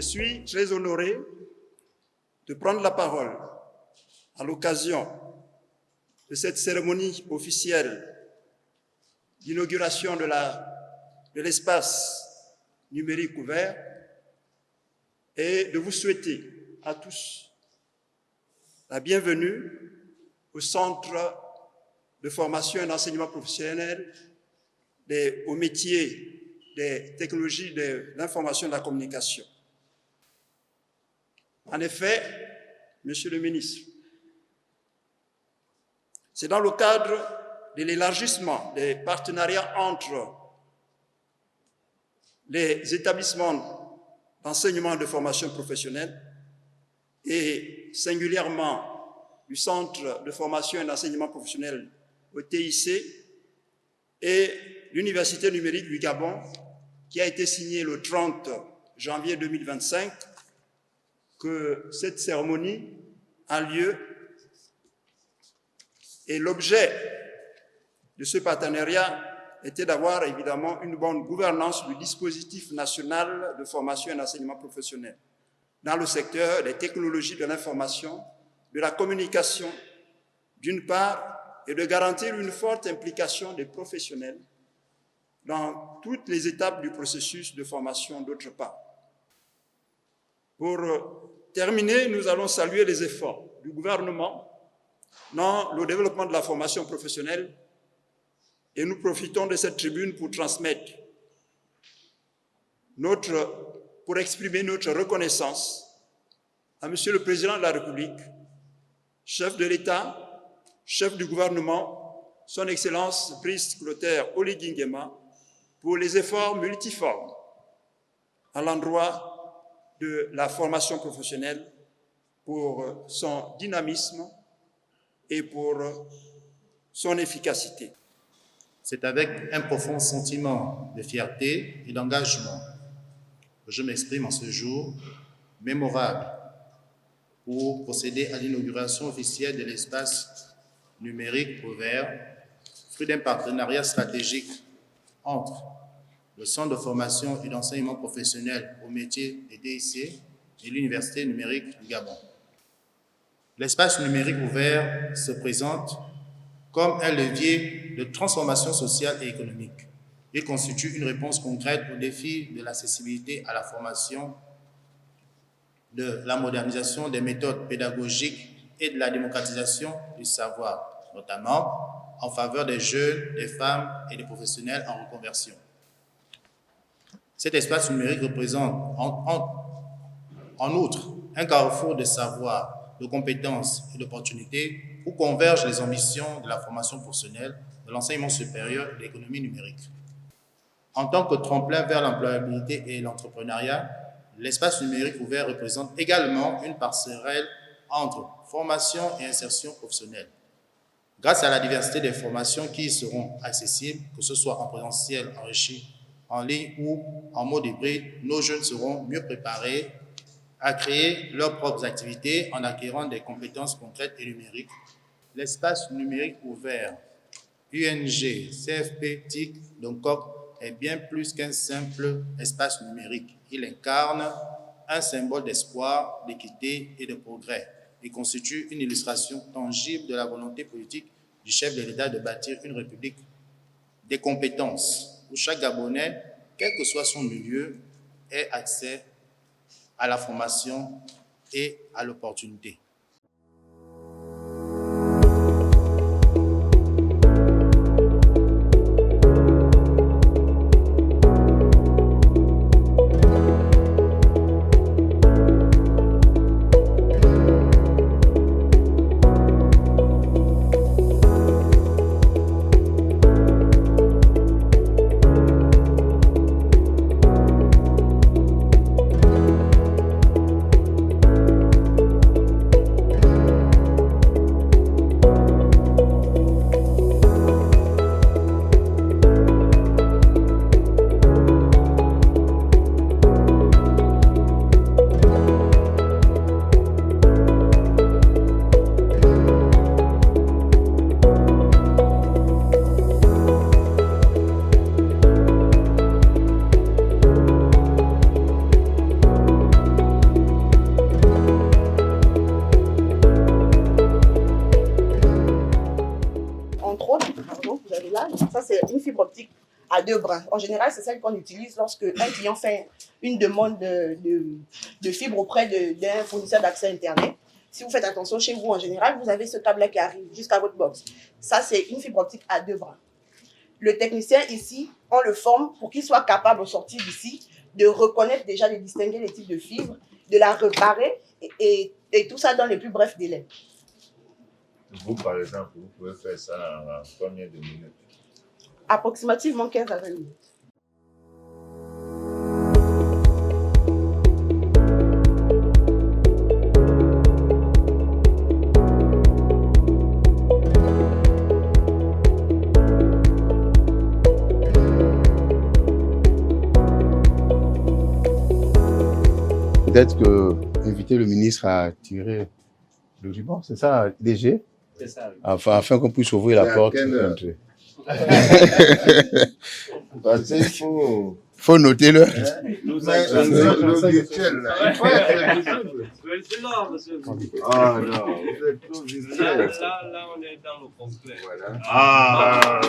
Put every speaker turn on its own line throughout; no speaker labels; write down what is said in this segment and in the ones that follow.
suis très honoré de prendre la parole à l'occasion de cette cérémonie officielle d'inauguration de l'espace numérique ouvert et de vous souhaiter à tous la bienvenue au Centre de formation et d'enseignement professionnel aux métiers des technologies de l'information et de la communication. En effet, Monsieur le ministre, c'est dans le cadre de l'élargissement des partenariats entre les établissements d'enseignement et de formation professionnelle et singulièrement du Centre de formation et d'enseignement professionnel au TIC et l'Université numérique du Gabon, qui a été signée le 30 janvier 2025, que cette cérémonie a lieu. Et l'objet de ce partenariat était d'avoir évidemment une bonne gouvernance du dispositif national de formation et d'enseignement professionnel dans le secteur des technologies de l'information, de la communication, d'une part, et de garantir une forte implication des professionnels dans toutes les étapes du processus de formation, d'autre part. Pour terminer, nous allons saluer les efforts du gouvernement dans le développement de la formation professionnelle et nous profitons de cette tribune pour transmettre pour exprimer notre reconnaissance à Monsieur le Président de la République, chef de l'État, chef du gouvernement, son Excellence Brice Clotaire Oligui Nguema, pour les efforts multiformes à l'endroit de la formation professionnelle, pour son dynamisme et pour son efficacité.
C'est avec un profond sentiment de fierté et d'engagement que je m'exprime en ce jour mémorable pour procéder à l'inauguration officielle de l'espace numérique ouvert, fruit d'un partenariat stratégique entre le Centre de formation et d'enseignement professionnel au métier des TIC et l'Université numérique du Gabon. L'espace numérique ouvert se présente comme un levier de transformation sociale et économique. Il constitue une réponse concrète au défi de l'accessibilité à la formation, de la modernisation des méthodes pédagogiques et de la démocratisation du savoir, notamment en faveur des jeunes, des femmes et des professionnels en reconversion. Cet espace numérique représente en outre un carrefour de savoir, de compétences et d'opportunités où convergent les ambitions de la formation professionnelle, de l'enseignement supérieur et de l'économie numérique. En tant que tremplin vers l'employabilité et l'entrepreneuriat, l'espace numérique ouvert représente également une passerelle entre formation et insertion professionnelle. Grâce à la diversité des formations qui y seront accessibles, que ce soit en présentiel, enrichi, en ligne ou en mode hybride, nos jeunes seront mieux préparés à créer leurs propres activités en acquérant des compétences concrètes et numériques. L'espace numérique ouvert, UNG, CFP, TIC, DONCOC, est bien plus qu'un simple espace numérique. Il incarne un symbole d'espoir, d'équité et de progrès et constitue une illustration tangible de la volonté politique du chef de l'État de bâtir une république des compétences où chaque Gabonais, quel que soit son milieu, ait accès à la formation et à l'opportunité.
entre autres, pardon, vous avez là, ça c'est une fibre optique à 2 brins. En général, c'est celle qu'on utilise lorsque un client fait une demande de fibre auprès d'un fournisseur d'accès Internet. Si vous faites attention chez vous, en général, vous avez ce câble-là qui arrive jusqu'à votre box. Ça, c'est une fibre optique à 2 brins. Le technicien ici, on le forme pour qu'il soit capable, au sortir d'ici, de reconnaître déjà, de distinguer les types de fibres, de la réparer et tout ça dans les plus brefs délais.
Vous, par exemple, vous pouvez faire ça en combien de minutes?
Approximativement 15 à 20 minutes.
Peut-être que inviter le ministre à tirer le ruban, c'est ça, DG?
C'est ça. Oui.
Afin qu'on puisse ouvrir la porte.
Parce qu'il
faut noter le.
Le virtuel, là. Il faut être visible. Ah non, vous êtes trop visuel.
Là, on est dans le complet.
Voilà. Ah.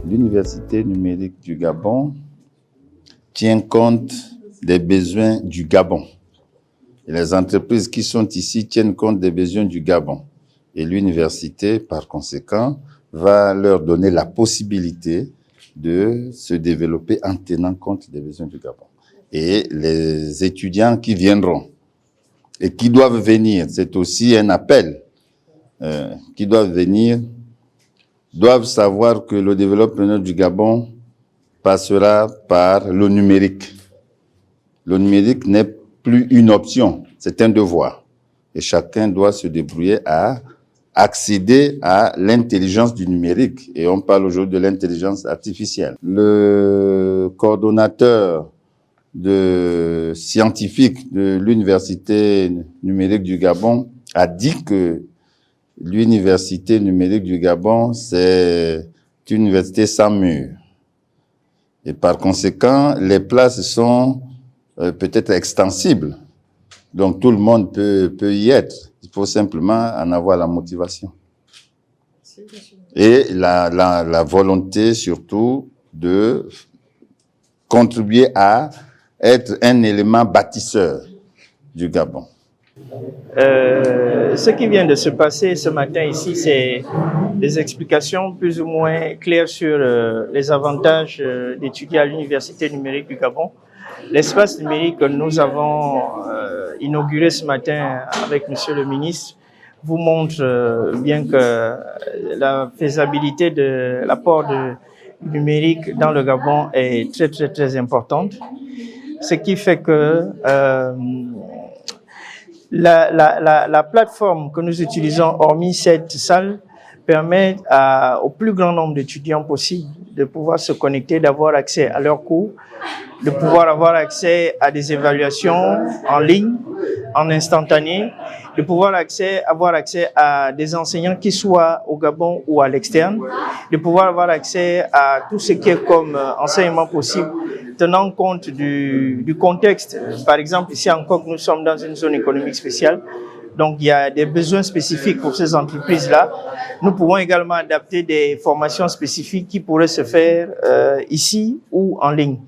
L'Université numérique du Gabon tient compte des besoins du Gabon. Et les entreprises qui sont ici tiennent compte des besoins du Gabon. Et l'université, par conséquent, va leur donner la possibilité de se développer en tenant compte des besoins du Gabon. Et les étudiants qui viendront et qui doivent venir, c'est aussi un appel, qui doivent venir, doivent savoir que le développement du Gabon passera par le numérique. Le numérique n'est plus une option, c'est un devoir. Et chacun doit se débrouiller à accéder à l'intelligence du numérique. Et on parle aujourd'hui de l'intelligence artificielle. Le coordonnateur scientifique de l'Université numérique du Gabon a dit que l'Université numérique du Gabon, c'est une université sans mur. Et par conséquent, les places sont peut-être extensibles. Donc tout le monde peut y être. Il faut simplement en avoir la motivation. Et la volonté surtout de contribuer à être un élément bâtisseur du Gabon.
Ce qui vient de se passer ce matin ici, c'est des explications plus ou moins claires sur les avantages d'étudier à l'Université numérique du Gabon. L'espace numérique que nous avons inauguré ce matin avec Monsieur le ministre vous montre bien que la faisabilité de l'apport du numérique dans le Gabon est très, très, très importante. Ce qui fait que la plateforme que nous utilisons, hormis cette salle, permet au plus grand nombre d'étudiants possible de pouvoir se connecter, d'avoir accès à leurs cours, de pouvoir avoir accès à des évaluations en ligne, en instantané, de pouvoir avoir accès à des enseignants qui soient au Gabon ou à l'externe, de pouvoir avoir accès à tout ce qui est comme enseignement possible, tenant compte du contexte. Par exemple, ici encore, nous sommes dans une zone économique spéciale, donc il y a des besoins spécifiques pour ces entreprises-là. Nous pouvons également adapter des formations spécifiques qui pourraient se faire ici ou en ligne.